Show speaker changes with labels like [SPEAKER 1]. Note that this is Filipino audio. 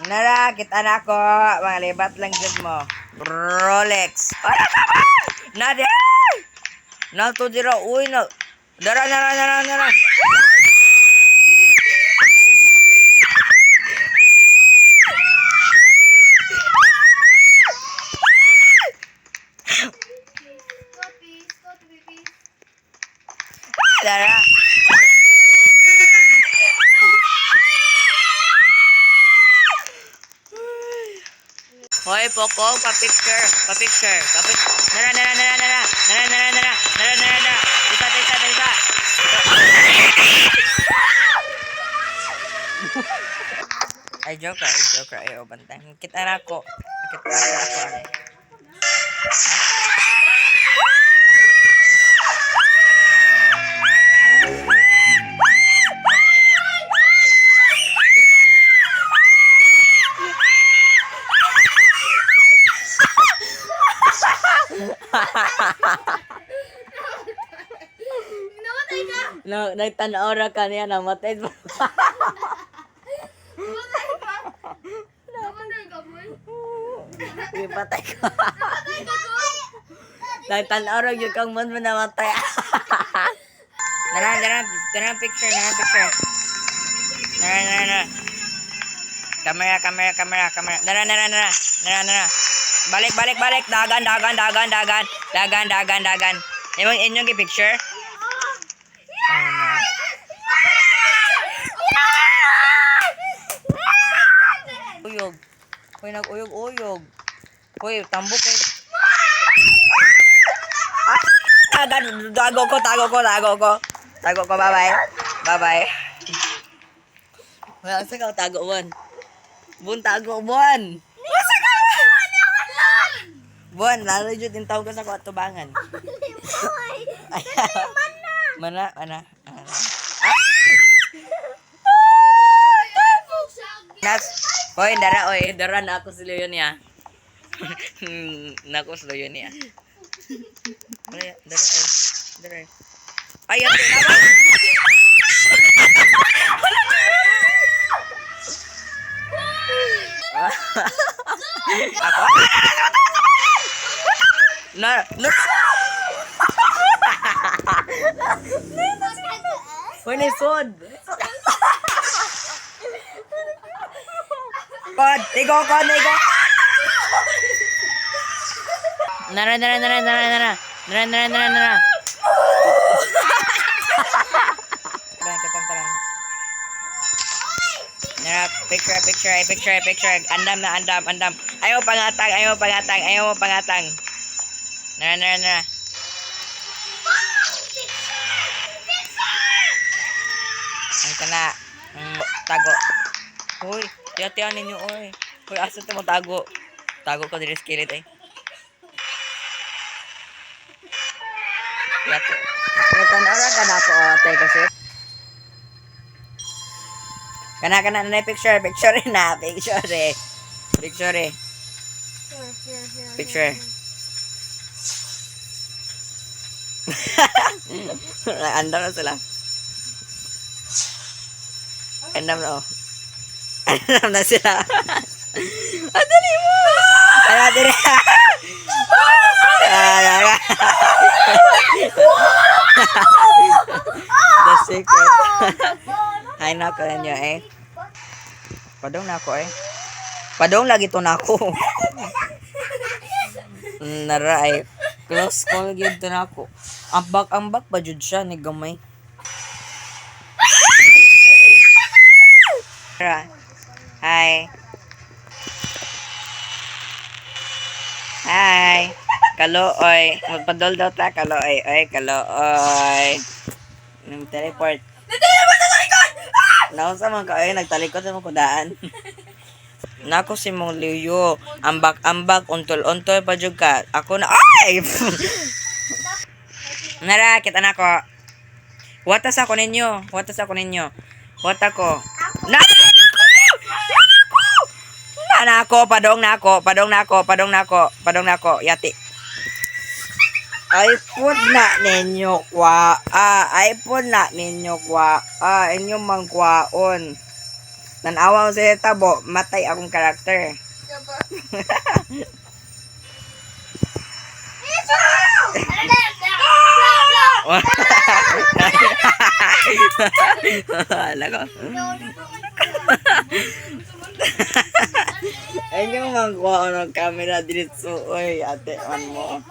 [SPEAKER 1] Nara, kita na ako. Mga libat lang dyan mo. Rolex. Ay, Nadia! Na to dira. Uy, na. Nara. Nara. Hoy, Poco, pa-picture. Nara. Isa. Ay, joker. Ay, bantay. Kita na ako. Ay.
[SPEAKER 2] Namatay ka!
[SPEAKER 1] Nagtanaw ra ka niya, namatay.
[SPEAKER 2] Namatay ka, boy!
[SPEAKER 1] Ipatay ka.
[SPEAKER 2] Namatay ka, boy!
[SPEAKER 1] Nagtanaw ra yun kang man namatay. Nara, picture. Nara. Kamera. Nara. Balik. Dagan. Inyong i-picture? Uyog. Hoy, nag-uyog. Hoy, tambok eh. Tago ko. Tago ko, bye-bye. Wala sa ka, tago, Bon. Bon, tago, Bon. Bon, lalo dyan din tawag ka sa kwatubangan. Mana. Nas, hoy, dara na ako si Leon niya. Nako si Leon niya. Dara. Ay, ate naman. Ako. Na. Hoy, nisod. Tigo. Nara. Taran. Nara, picture. Andam. Ayaw pangatang. Nara. Ang kana. Tago. Hoy, tiyan ninyo, oy. Hoy, asa mo tago? Tago ko diri skillet eh. Yato. Tanaw ka na ako, ate, kasi. Kana na picture na. Picture. Andam na sila. Andam na sila. Dali mo! Dali. The secret. Ay, nako ninyo eh. Padong na ako eh. Padong lagi to na ako. Nara ay. Close call yun to na ako. Ambak pa jud siya ni gamay. Hi. Kalooy. Magpadol daw ta, kalooy. Kalooy. Teleport. Nausa man ka, nagtalikod sa mga kudaan. Nako si mong Leo. Ambak, untol pa jud ka. Ako na, ay! Nara, kita na ko. Watas ako ninyo. Wata ko. Padong na ako. Yati. iPhone na ninyo kwa. iPhone na ninyo kwa. Inyong mangkwaon. Tanawa ko sa tabo, matay akong karakter. Wala ko. Ay, yung mga kuha ko ng camera dito. Uy, ate, on mo.